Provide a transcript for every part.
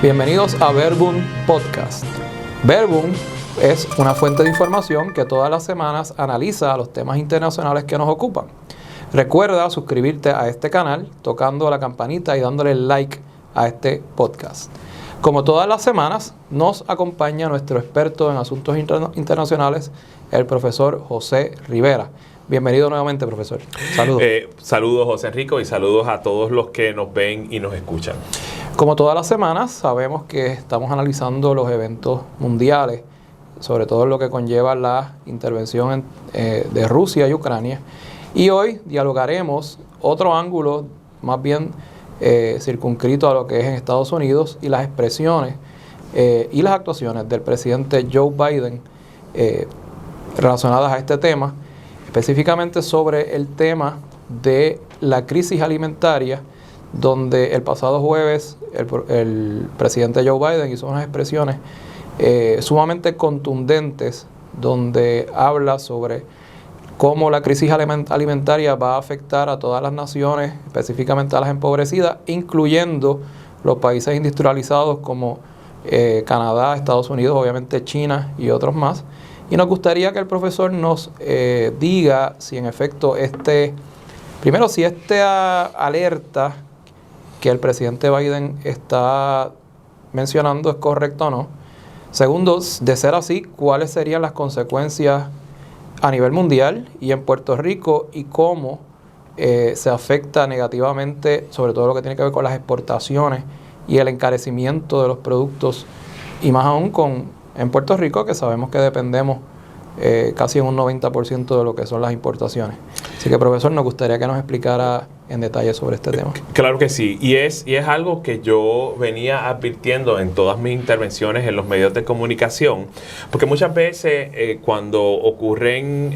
Bienvenidos a Verbum Podcast. Verbum es una fuente de información que todas las semanas analiza los temas internacionales que nos ocupan. Recuerda suscribirte a este canal tocando la campanita y dándole like a este podcast. Como todas las semanas, nos acompaña nuestro experto en asuntos internacionales, el profesor José Rivera. Bienvenido nuevamente, profesor. Saludos. Saludos, José Enrico, y saludos a todos los que nos ven y nos escuchan. Como todas las semanas, sabemos que estamos analizando los eventos mundiales, sobre todo lo que conlleva la intervención de Rusia y Ucrania. Y hoy dialogaremos otro ángulo, más bien circunscrito a lo que es en Estados Unidos y las expresiones y las actuaciones del presidente Joe Biden relacionadas a este tema, específicamente sobre el tema de la crisis alimentaria, donde el pasado jueves el presidente Joe Biden hizo unas expresiones sumamente contundentes, donde habla sobre cómo la crisis alimentaria va a afectar a todas las naciones, específicamente a las empobrecidas, incluyendo los países industrializados como Canadá, Estados Unidos, obviamente China y otros más. Y nos gustaría que el profesor nos diga si en efecto primero, si esta alerta que el presidente Biden está mencionando es correcta o no. Segundo, de ser así, ¿cuáles serían las consecuencias a nivel mundial y en Puerto Rico y cómo se afecta negativamente, sobre todo lo que tiene que ver con las exportaciones y el encarecimiento de los productos, y más aún en Puerto Rico, que sabemos que dependemos casi en un 90% de lo que son las importaciones? Así que, profesor, nos gustaría que nos explicara en detalle sobre este tema. Claro que sí, y es algo que yo venía advirtiendo en todas mis intervenciones en los medios de comunicación, porque muchas veces cuando ocurren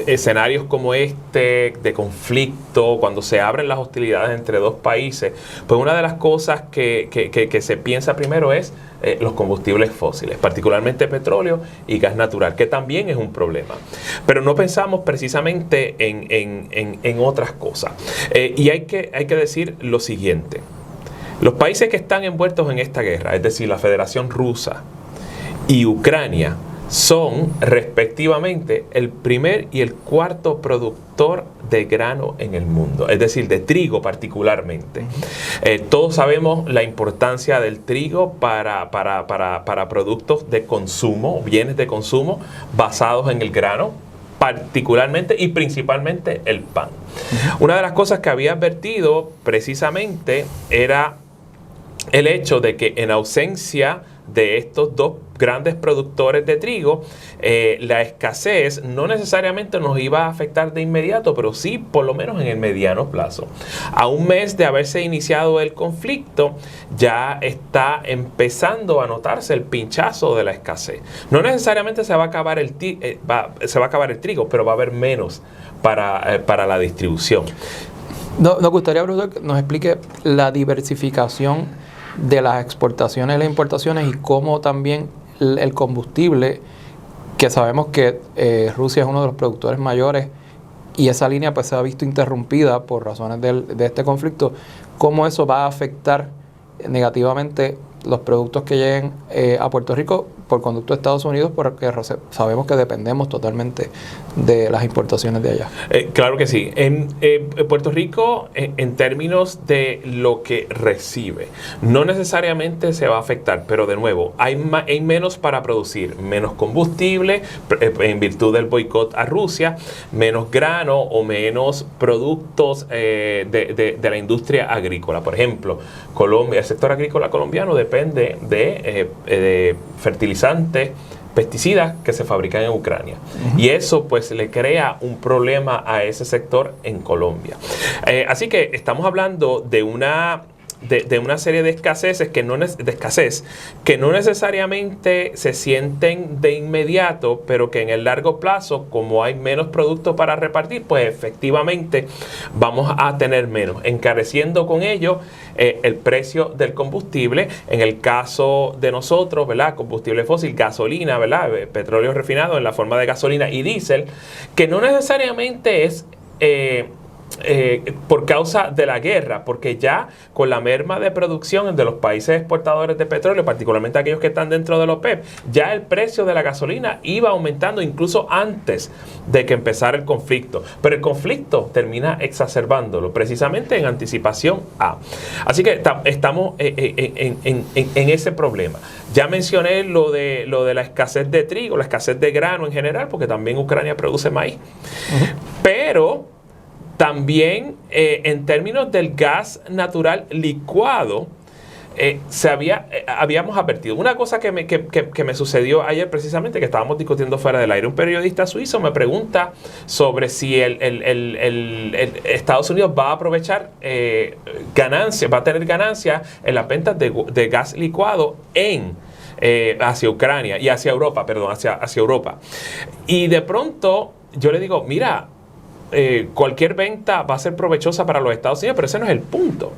escenarios como este, de conflicto, cuando se abren las hostilidades entre dos países, pues una de las cosas que se piensa primero es los combustibles fósiles, particularmente petróleo y gas natural, que también es un problema. Pero no pensamos precisamente en otras cosas. Y hay que decir lo siguiente. Los países que están envueltos en esta guerra, es decir, la Federación Rusa y Ucrania, son respectivamente el primer y el cuarto productor de grano en el mundo, es decir, de trigo particularmente. Todos sabemos la importancia del trigo para productos de consumo, bienes de consumo basados en el grano, particularmente y principalmente el pan. Una de las cosas que había advertido precisamente era el hecho de que en ausencia de estos dos grandes productores de trigo, la escasez no necesariamente nos iba a afectar de inmediato, pero sí por lo menos en el mediano plazo. A un mes de haberse iniciado el conflicto, ya está empezando a notarse el pinchazo de la escasez. No necesariamente se va a acabar el trigo, pero va a haber menos para la distribución. Nos gustaría, profesor, que nos explique la diversificación de las exportaciones y las importaciones y cómo también el combustible, que sabemos que Rusia es uno de los productores mayores y esa línea pues se ha visto interrumpida por razones de este conflicto, cómo eso va a afectar negativamente los productos que lleguen a Puerto Rico por conducto de Estados Unidos, porque sabemos que dependemos totalmente de las importaciones de allá. Claro que sí. En Puerto Rico, en términos de lo que recibe, no necesariamente se va a afectar, pero de nuevo, hay menos para producir, menos combustible en virtud del boicot a Rusia, menos grano o menos productos de la industria agrícola. Por ejemplo, Colombia, el sector agrícola colombiano depende de fertilizantes, pesticidas que se fabrican en Ucrania. Y eso pues le crea un problema a ese sector en Colombia. Así que estamos hablando de una serie de escaseces que no necesariamente se sienten de inmediato, pero que en el largo plazo, como hay menos productos para repartir, pues efectivamente vamos a tener menos, encareciendo con ello el precio del combustible. En el caso de nosotros, ¿verdad? Combustible fósil, gasolina, ¿verdad? Petróleo refinado en la forma de gasolina y diésel, que no necesariamente es por causa de la guerra, porque ya con la merma de producción de los países exportadores de petróleo, particularmente aquellos que están dentro de la OPEP, ya el precio de la gasolina iba aumentando incluso antes de que empezara el conflicto. Pero el conflicto termina exacerbándolo, precisamente en anticipación a. Así que estamos en ese problema. Ya mencioné lo de la escasez de trigo, la escasez de grano en general, porque también Ucrania produce maíz. Pero también en términos del gas natural licuado, habíamos advertido. Una cosa que me sucedió ayer precisamente, que estábamos discutiendo fuera del aire, un periodista suizo me pregunta sobre si Estados Unidos va a aprovechar ganancias, va a tener ganancias en las ventas de gas licuado hacia Ucrania y hacia Europa, hacia Europa. Y de pronto yo le digo, mira, cualquier venta va a ser provechosa para los Estados Unidos, pero ese no es el punto.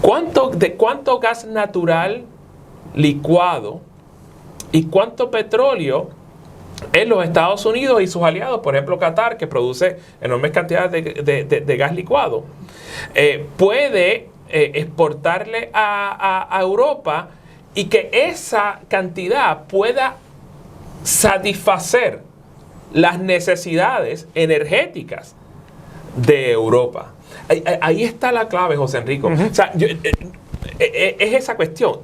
¿Cuánto gas natural licuado y cuánto petróleo en los Estados Unidos y sus aliados, por ejemplo Qatar, que produce enormes cantidades de gas licuado, puede exportarle a Europa, y que esa cantidad pueda satisfacer las necesidades energéticas de Europa? Ahí está la clave, José Enrico. O sea, es esa cuestión.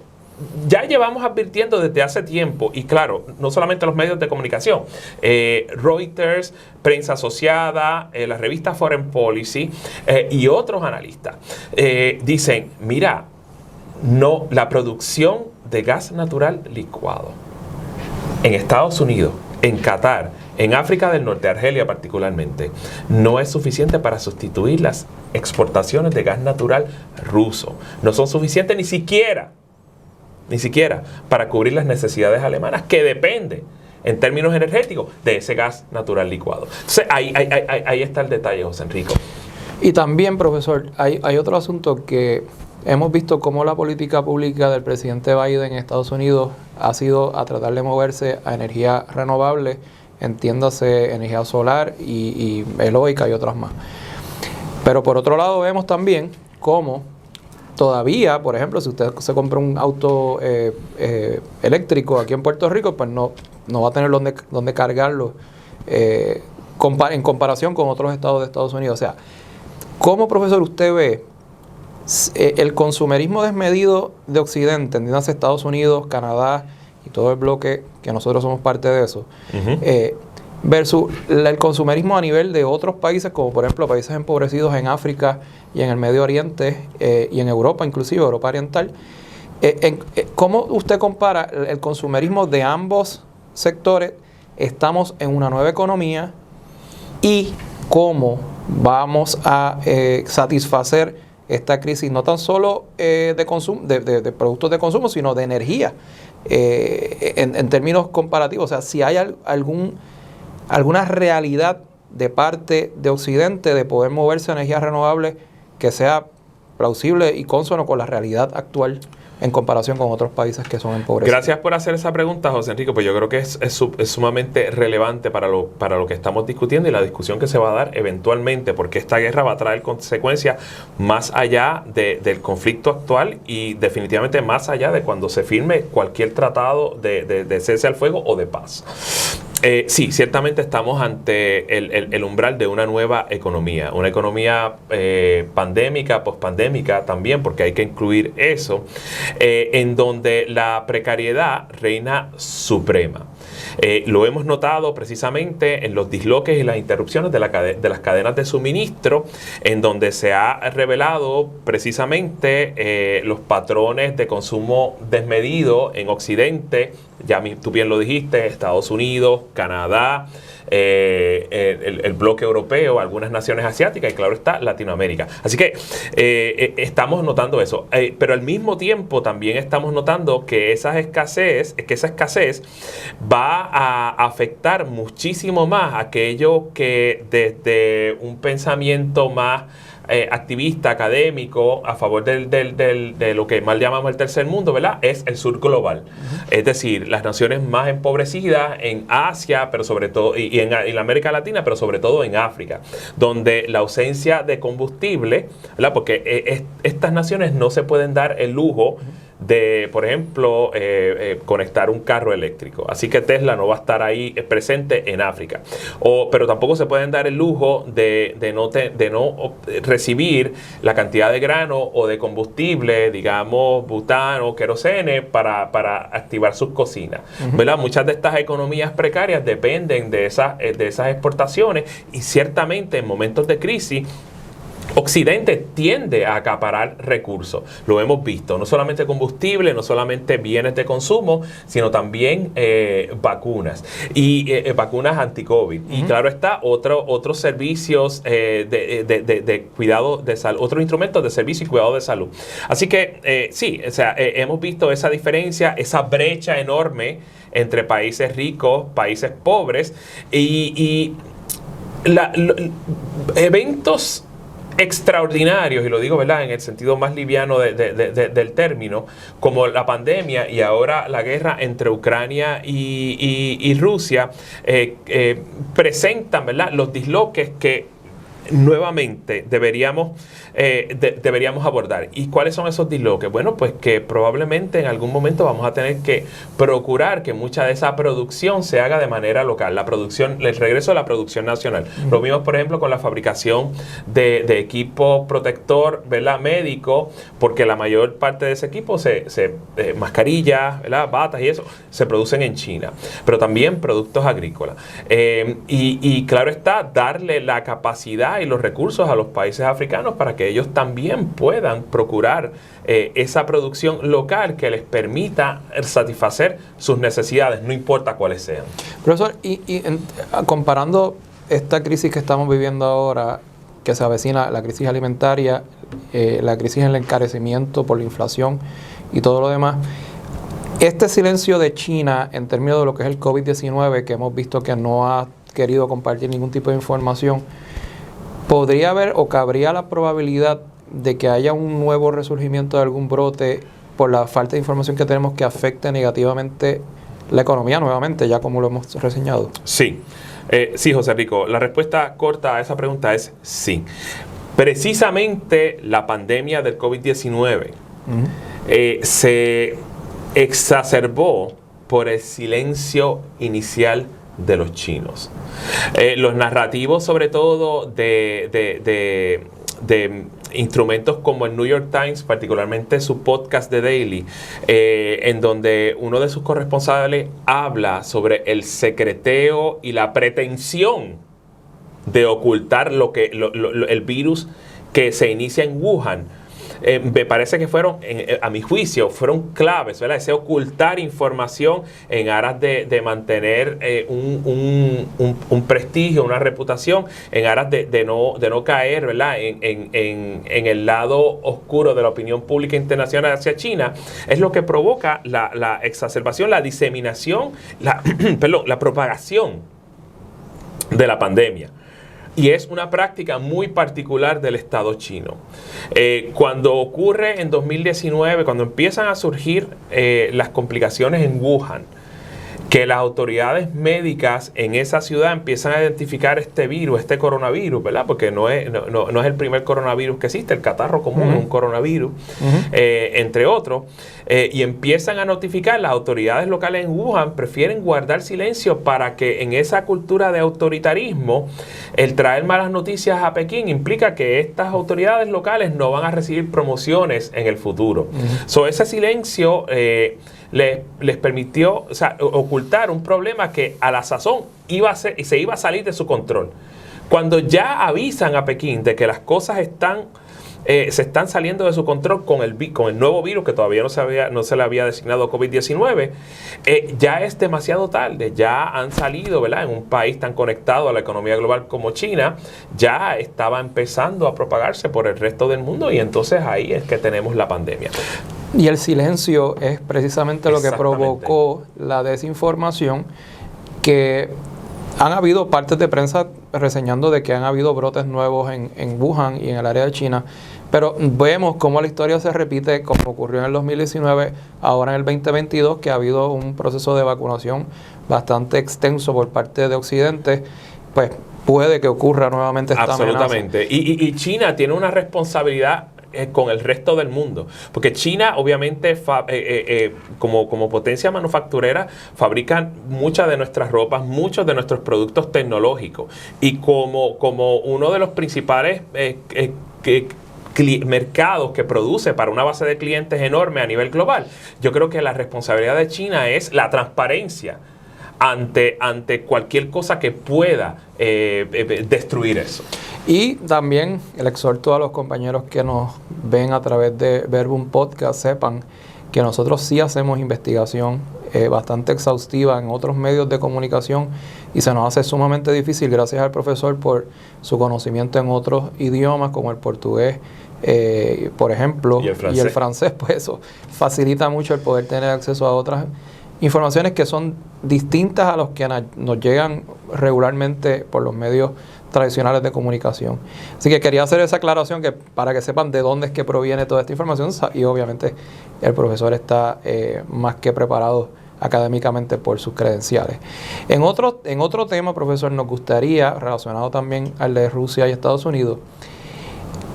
Ya llevamos advirtiendo desde hace tiempo, y claro, no solamente los medios de comunicación, Reuters, Prensa Asociada, la revista Foreign Policy y otros analistas dicen, mira, no, la producción de gas natural licuado en Estados Unidos, en Qatar, en África del Norte, Argelia particularmente, no es suficiente para sustituir las exportaciones de gas natural ruso. No son suficientes ni siquiera para cubrir las necesidades alemanas, que dependen en términos energéticos de ese gas natural licuado. Entonces, ahí está el detalle, José Enrico. Y también, profesor, hay otro asunto que hemos visto cómo la política pública del presidente Biden en Estados Unidos ha sido a tratar de moverse a energía renovable, entiéndase energía solar y eólica y otras más. Pero por otro lado vemos también cómo todavía, por ejemplo, si usted se compra un auto eléctrico aquí en Puerto Rico, pues no va a tener dónde cargarlo en comparación con otros estados de Estados Unidos. O sea, ¿cómo, profesor, usted ve el consumerismo desmedido de Occidente, entiéndase Estados Unidos, Canadá y todo el bloque, que nosotros somos parte de eso, versus el consumerismo a nivel de otros países, como por ejemplo países empobrecidos en África y en el Medio Oriente y en Europa, inclusive Europa Oriental? ¿Cómo usted compara el consumerismo de ambos sectores? Estamos en una nueva economía, y cómo vamos a satisfacer esta crisis, no tan solo de consumo, de productos de consumo, sino de energía, en términos comparativos. O sea, si hay alguna realidad de parte de Occidente de poder moverse a energías renovables que sea plausible y consono con la realidad actual en comparación con otros países que son empobrecidos. Gracias por hacer esa pregunta, José Enrique, pues yo creo que es sumamente relevante para lo que estamos discutiendo y la discusión que se va a dar eventualmente, porque esta guerra va a traer consecuencias más allá del conflicto actual y definitivamente más allá de cuando se firme cualquier tratado de cese al fuego o de paz. Sí, ciertamente estamos ante el umbral de una nueva economía, una economía pandémica, pospandémica también, porque hay que incluir eso, en donde la precariedad reina suprema. Lo hemos notado precisamente en los disloques y las interrupciones de las cadenas de suministro, en donde se ha revelado precisamente los patrones de consumo desmedido en Occidente. Ya tú bien lo dijiste, Estados Unidos, Canadá, el bloque europeo, algunas naciones asiáticas y claro está, Latinoamérica. Así que estamos notando eso. Pero al mismo tiempo también estamos notando que esa escasez va a afectar muchísimo más aquello que desde un pensamiento más activista, académico, a favor de lo que mal llamamos el tercer mundo, ¿verdad? Es el sur global. Es decir, las naciones más empobrecidas en Asia, pero sobre todo, y en la América Latina, pero sobre todo en África, donde la ausencia de combustible, ¿verdad? Porque estas naciones no se pueden dar el lujo de, por ejemplo, conectar un carro eléctrico. Así que Tesla no va a estar ahí presente en África. Pero tampoco se pueden dar el lujo de no recibir la cantidad de grano o de combustible, digamos, butano, querosene, para activar sus cocinas. ¿Verdad? Muchas de estas economías precarias dependen de esas exportaciones, y ciertamente en momentos de crisis Occidente tiende a acaparar recursos, lo hemos visto, no solamente combustible, no solamente bienes de consumo, sino también vacunas y vacunas anti-COVID. Y claro está, otros servicios de cuidado de salud, otros instrumentos de servicio y cuidado de salud. Así que sí, o sea, hemos visto esa diferencia, esa brecha enorme entre países ricos, países pobres y eventos extraordinarios, y lo digo, ¿verdad?, en el sentido más liviano del término, como la pandemia y ahora la guerra entre Ucrania y Rusia, presentan, ¿verdad?, los disloques que nuevamente deberíamos abordar. ¿Y cuáles son esos disloques? Bueno, pues que probablemente en algún momento vamos a tener que procurar que mucha de esa producción se haga de manera local, el regreso de la producción nacional. Lo vimos, por ejemplo, con la fabricación de equipo protector, ¿verdad?, médico, porque la mayor parte de ese equipo, mascarillas, ¿verdad?, batas y eso, se producen en China, pero también productos agrícolas. Y claro está, darle la capacidad y los recursos a los países africanos para que ellos también puedan procurar esa producción local que les permita satisfacer sus necesidades, no importa cuáles sean. Profesor, comparando esta crisis que estamos viviendo ahora, que se avecina, la crisis alimentaria, la crisis en el encarecimiento por la inflación y todo lo demás, este silencio de China en términos de lo que es el COVID-19, que hemos visto que no ha querido compartir ningún tipo de información, ¿podría haber o cabría la probabilidad de que haya un nuevo resurgimiento de algún brote por la falta de información que tenemos que afecte negativamente la economía nuevamente, ya como lo hemos reseñado? Sí, sí, José Rico. La respuesta corta a esa pregunta es sí. Precisamente la pandemia del COVID-19 se exacerbó por el silencio inicial de los chinos. Los narrativos, sobre todo de instrumentos como el New York Times, particularmente su podcast The Daily, en donde uno de sus corresponsales habla sobre el secreteo y la pretensión de ocultar el virus que se inicia en Wuhan. Me parece que fueron, a mi juicio, fueron claves, ¿verdad? Ese ocultar información en aras de mantener un prestigio, una reputación, en aras de no caer, ¿verdad?, en el lado oscuro de la opinión pública internacional hacia China, es lo que provoca la exacerbación, la diseminación, la propagación de la pandemia. Y es una práctica muy particular del Estado chino. Cuando ocurre en 2019, cuando empiezan a surgir las complicaciones en Wuhan, que las autoridades médicas en esa ciudad empiezan a identificar este virus, este coronavirus, ¿verdad? Porque no es el primer coronavirus que existe, el catarro común es un coronavirus, entre otros, y empiezan a notificar, las autoridades locales en Wuhan prefieren guardar silencio para que en esa cultura de autoritarismo, el traer malas noticias a Pekín implica que estas autoridades locales no van a recibir promociones en el futuro. Ese silencio les permitió, o sea, ocultar un problema que a la sazón se iba a salir de su control. Cuando ya avisan a Pekín de que las cosas se están saliendo de su control con el nuevo virus que todavía no se le había designado COVID-19, ya es demasiado tarde. Ya han salido, ¿verdad?, en un país tan conectado a la economía global como China, ya estaba empezando a propagarse por el resto del mundo, y entonces ahí es que tenemos la pandemia. Y el silencio es precisamente lo que provocó la desinformación, que Han habido partes de prensa reseñando de que han habido brotes nuevos en Wuhan y en el área de China, pero vemos cómo la historia se repite, como ocurrió en el 2019, ahora en el 2022, que ha habido un proceso de vacunación bastante extenso por parte de Occidente, pues puede que ocurra nuevamente esta absolutamente amenaza. Y China tiene una responsabilidad con el resto del mundo, porque China obviamente como potencia manufacturera fabrican muchas de nuestras ropas, muchos de nuestros productos tecnológicos, y como uno de los principales mercados que produce para una base de clientes enorme a nivel global, yo creo que la responsabilidad de China es la transparencia ante cualquier cosa que pueda destruir eso. Y también el exhorto a los compañeros que nos ven a través de Verbum Podcast, sepan que nosotros sí hacemos investigación bastante exhaustiva en otros medios de comunicación, y se nos hace sumamente difícil, gracias al profesor por su conocimiento en otros idiomas como el portugués, por ejemplo, y el francés, pues eso facilita mucho el poder tener acceso a otras informaciones que son distintas a los que nos llegan regularmente por los medios tradicionales de comunicación. Así que quería hacer esa aclaración para que sepan de dónde es que proviene toda esta información, y obviamente el profesor está más que preparado académicamente por sus credenciales. En otro tema, profesor, nos gustaría, relacionado también al de Rusia y Estados Unidos,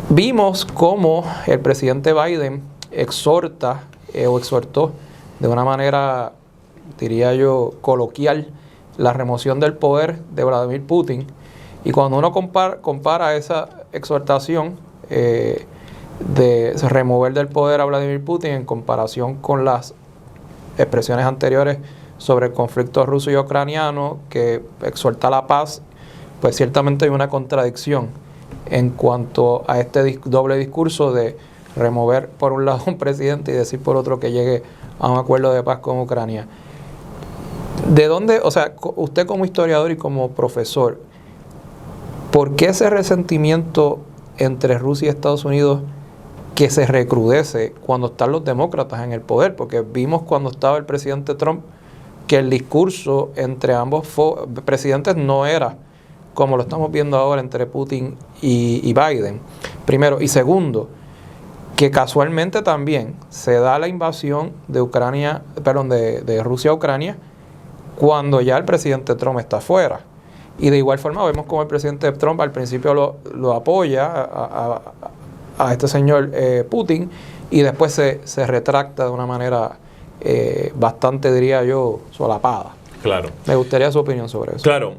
vimos cómo el presidente Biden exhortó de una manera, diría yo, coloquial, la remoción del poder de Vladimir Putin. Y cuando uno compara esa exhortación de remover del poder a Vladimir Putin en comparación con las expresiones anteriores sobre el conflicto ruso y ucraniano, que exhorta la paz, pues ciertamente hay una contradicción en cuanto a este doble discurso de remover por un lado un presidente y decir por otro que llegue a un acuerdo de paz con Ucrania. ¿De dónde, o sea, usted como historiador y como profesor, por qué ese resentimiento entre Rusia y Estados Unidos que se recrudece cuando están los demócratas en el poder? Porque vimos cuando estaba el presidente Trump que el discurso entre ambos presidentes no era como lo estamos viendo ahora entre Putin y Biden, primero. Y segundo, que casualmente también se da la invasión de Rusia a Ucrania cuando ya el presidente Trump está fuera. Y de igual forma vemos como el presidente Trump al principio lo apoya a este señor Putin, y después se retracta de una manera bastante, diría yo, solapada. Claro. Me gustaría su opinión sobre eso. Claro.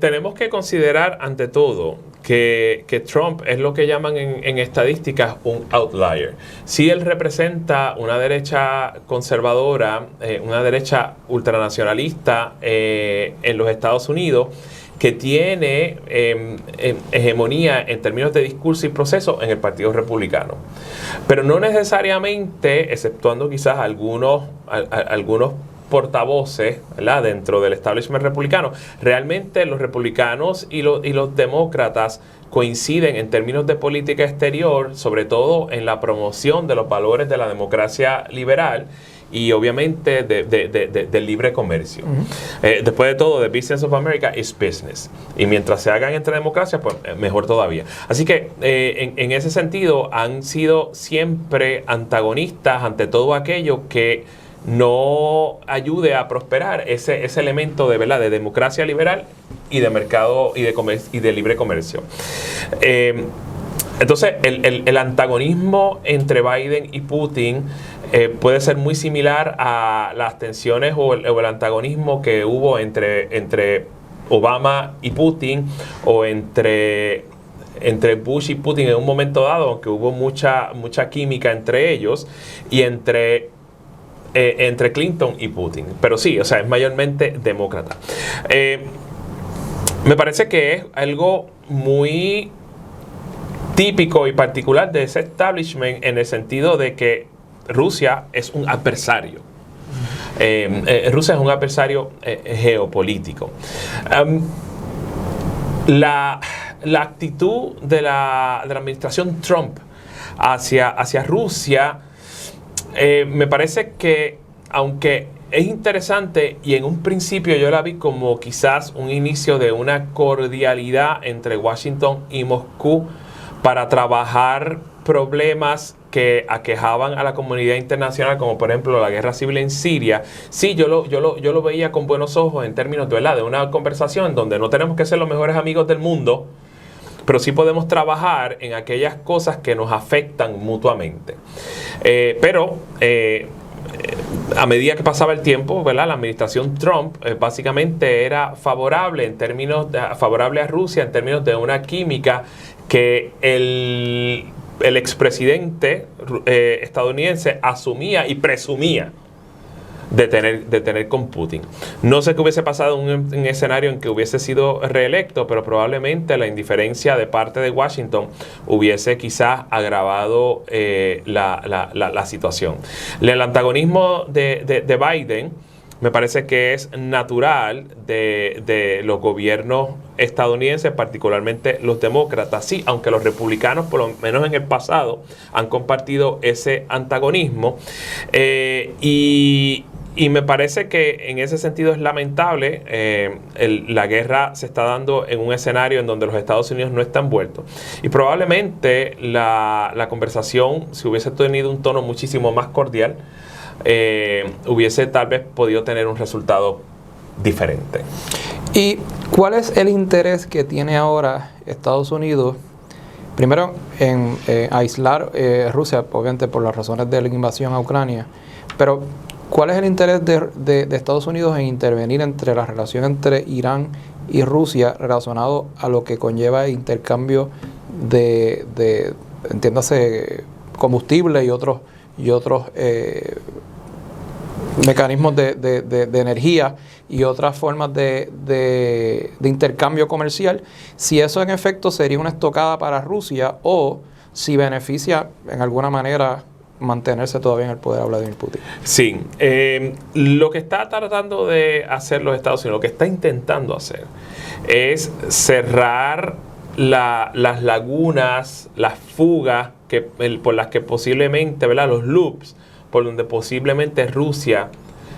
Tenemos que considerar ante todo que Trump es lo que llaman en estadísticas un outlier. Si él representa una derecha conservadora, una derecha ultranacionalista en los Estados Unidos, que tiene hegemonía en términos de discurso y proceso en el Partido Republicano. Pero no necesariamente, exceptuando quizás algunos portavoces, ¿verdad?, dentro del establishment republicano, realmente los republicanos y los demócratas coinciden en términos de política exterior, sobre todo en la promoción de los valores de la democracia liberal y obviamente del libre comercio. Después de todo, the business of America is business. Y mientras se hagan entre democracias, pues mejor todavía. Así que en ese sentido han sido siempre antagonistas ante todo aquello que no ayude a prosperar ese elemento de democracia liberal y de mercado y de libre comercio. Entonces, el antagonismo entre Biden y Putin puede ser muy similar a las tensiones o el antagonismo que hubo entre Obama y Putin, o entre Bush y Putin en un momento dado, aunque hubo mucha química entre ellos, y entre Clinton y Putin. Pero sí, o sea, es mayormente demócrata. Me parece que es algo muy típico y particular de ese establishment, en el sentido de que Rusia es un adversario. Rusia es un adversario geopolítico. La actitud de la administración Trump hacia Rusia, me parece que, aunque es interesante y en un principio yo la vi como quizás un inicio de una cordialidad entre Washington y Moscú para trabajar problemas que aquejaban a la comunidad internacional, como por ejemplo la guerra civil en Siria. Sí, yo lo veía con buenos ojos en términos de una conversación donde no tenemos que ser los mejores amigos del mundo, pero sí podemos trabajar en aquellas cosas que nos afectan mutuamente. A medida que pasaba el tiempo, ¿verdad? La administración Trump básicamente era favorable a Rusia en términos de una química que el expresidente estadounidense asumía y presumía de tener con Putin. No sé qué hubiese pasado en un escenario en que hubiese sido reelecto, pero probablemente la indiferencia de parte de Washington hubiese quizás agravado la situación. El antagonismo de Biden me parece que es natural de los gobiernos estadounidenses, particularmente los demócratas. Sí, aunque los republicanos, por lo menos en el pasado, han compartido ese antagonismo. Y me parece que en ese sentido es lamentable. La guerra se está dando en un escenario en donde los Estados Unidos no están envueltos. Y probablemente la conversación, si hubiese tenido un tono muchísimo más cordial, hubiese tal vez podido tener un resultado diferente. ¿Y cuál es el interés que tiene ahora Estados Unidos? Primero, en aislar Rusia, obviamente por las razones de la invasión a Ucrania, pero ¿cuál es el interés de Estados Unidos en intervenir entre la relación entre Irán y Rusia relacionado a lo que conlleva el intercambio de entiéndase, combustible y otros mecanismos de energía y otras formas de intercambio comercial? Si eso en efecto sería una estocada para Rusia o si beneficia en alguna manera mantenerse todavía en el poder a Vladimir Putin. Sí, lo que está tratando de hacer los Estados Unidos, lo que está intentando hacer, es cerrar las lagunas, las fugas por las que posiblemente, ¿verdad? Los loops por donde posiblemente Rusia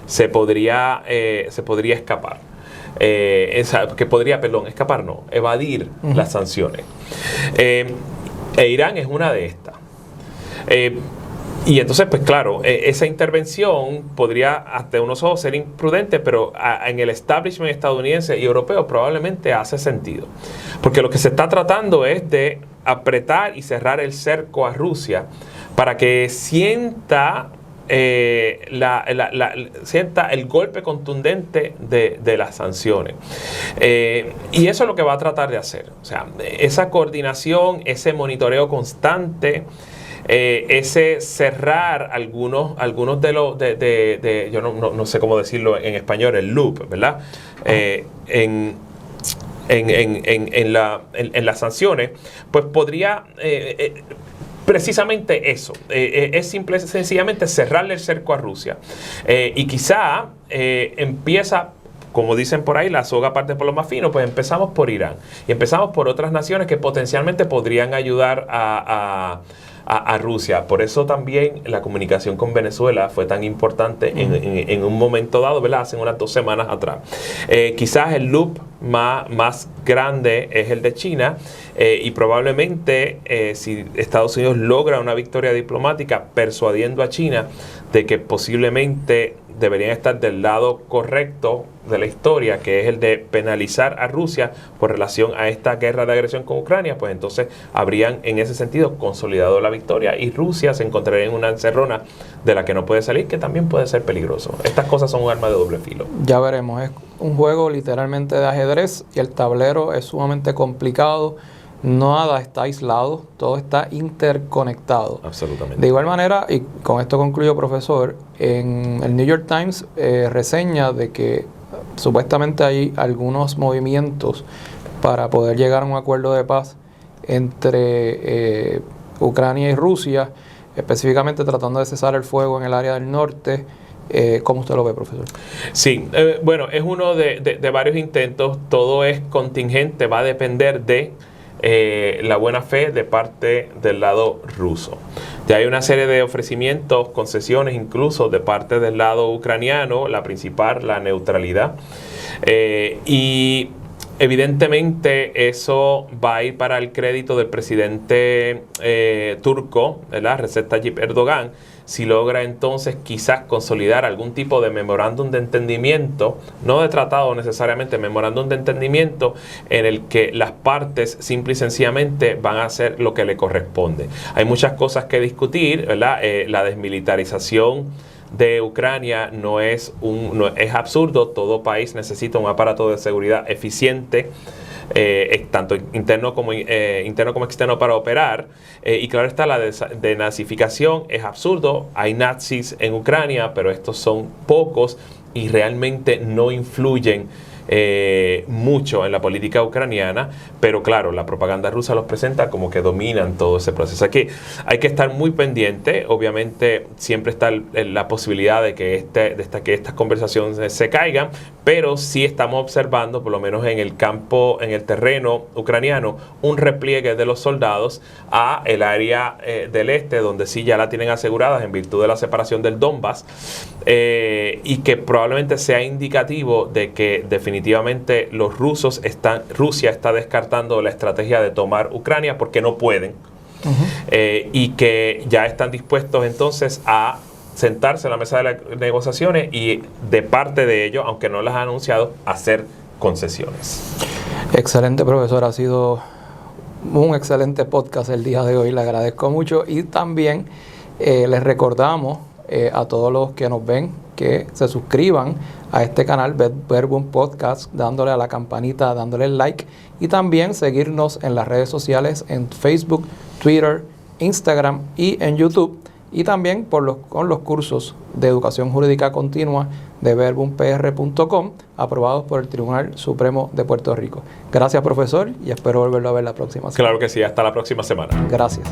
se podría escapar. Evadir las sanciones. Irán es una de estas. Y entonces, pues claro, esa intervención podría, hasta unos ojos, ser imprudente, pero en el establishment estadounidense y europeo probablemente hace sentido. Porque lo que se está tratando es de apretar y cerrar el cerco a Rusia para que sienta el golpe contundente de las sanciones. Y eso es lo que va a tratar de hacer. O sea, esa coordinación, ese monitoreo constante, ese cerrar algunos de los yo no sé cómo decirlo en español, el loop, ¿verdad? En las sanciones, pues podría precisamente eso, es sencillamente cerrarle el cerco a Rusia. Y quizá empieza, como dicen por ahí, la soga parte por lo más fino, pues empezamos por Irán y empezamos por otras naciones que potencialmente podrían ayudar a Rusia. Por eso también la comunicación con Venezuela fue tan importante en un momento dado, ¿verdad? Hace unas 2 semanas atrás. Quizás el loop más grande es el de China, y probablemente si Estados Unidos logra una victoria diplomática persuadiendo a China de que posiblemente deberían estar del lado correcto de la historia, que es el de penalizar a Rusia por relación a esta guerra de agresión con Ucrania, pues entonces habrían en ese sentido consolidado la victoria y Rusia se encontraría en una encerrona de la que no puede salir, que también puede ser peligroso. Estas cosas son un arma de doble filo. Ya veremos, es un juego literalmente de ajedrez y el tablero es sumamente complicado. Nada está aislado, todo está interconectado. Absolutamente. De igual manera, y con esto concluyo, profesor, en el New York Times reseña de que supuestamente hay algunos movimientos para poder llegar a un acuerdo de paz entre Ucrania y Rusia, específicamente tratando de cesar el fuego en el área del norte. ¿Cómo usted lo ve, profesor? Sí, bueno, es uno de varios intentos, todo es contingente, va a depender de la buena fe de parte del lado ruso. Ya hay una serie de ofrecimientos, concesiones incluso de parte del lado ucraniano, la principal, la neutralidad. Y evidentemente eso va a ir para el crédito del presidente turco, ¿verdad? Recep Tayyip Erdogan, si logra entonces quizás consolidar algún tipo de memorándum de entendimiento, no de tratado necesariamente, memorándum de entendimiento en el que las partes simple y sencillamente van a hacer lo que le corresponde. Hay muchas cosas que discutir, ¿verdad? La desmilitarización de Ucrania no es absurdo. Todo país necesita un aparato de seguridad eficiente, tanto interno como externo para operar, y claro está, la denazificación es absurdo. Hay nazis en Ucrania, pero estos son pocos y realmente no influyen mucho en la política ucraniana, pero claro, la propaganda rusa los presenta como que dominan todo ese proceso. Aquí hay que estar muy pendiente. Obviamente siempre está la posibilidad de que estas conversaciones se caigan, pero sí estamos observando, por lo menos en el campo, en el terreno ucraniano, un repliegue de los soldados a el área del este, donde sí ya la tienen asegurada en virtud de la separación del Donbass, y que probablemente sea indicativo de que definitivamente Rusia está descartando la estrategia de tomar Ucrania porque no pueden, y que ya están dispuestos entonces a sentarse en la mesa de las negociaciones y de parte de ellos, aunque no las han anunciado, hacer concesiones. Excelente, profesor. Ha sido un excelente podcast el día de hoy. Le agradezco mucho y también les recordamos a todos los que nos ven que se suscriban a este canal Verbum Podcast, dándole a la campanita, dándole like, y también seguirnos en las redes sociales en Facebook, Twitter, Instagram y en YouTube, y también con los cursos de educación jurídica continua de verbumpr.com, aprobados por el Tribunal Supremo de Puerto Rico. Gracias, profesor, y espero volverlo a ver la próxima semana. Claro que sí, hasta la próxima semana. Gracias.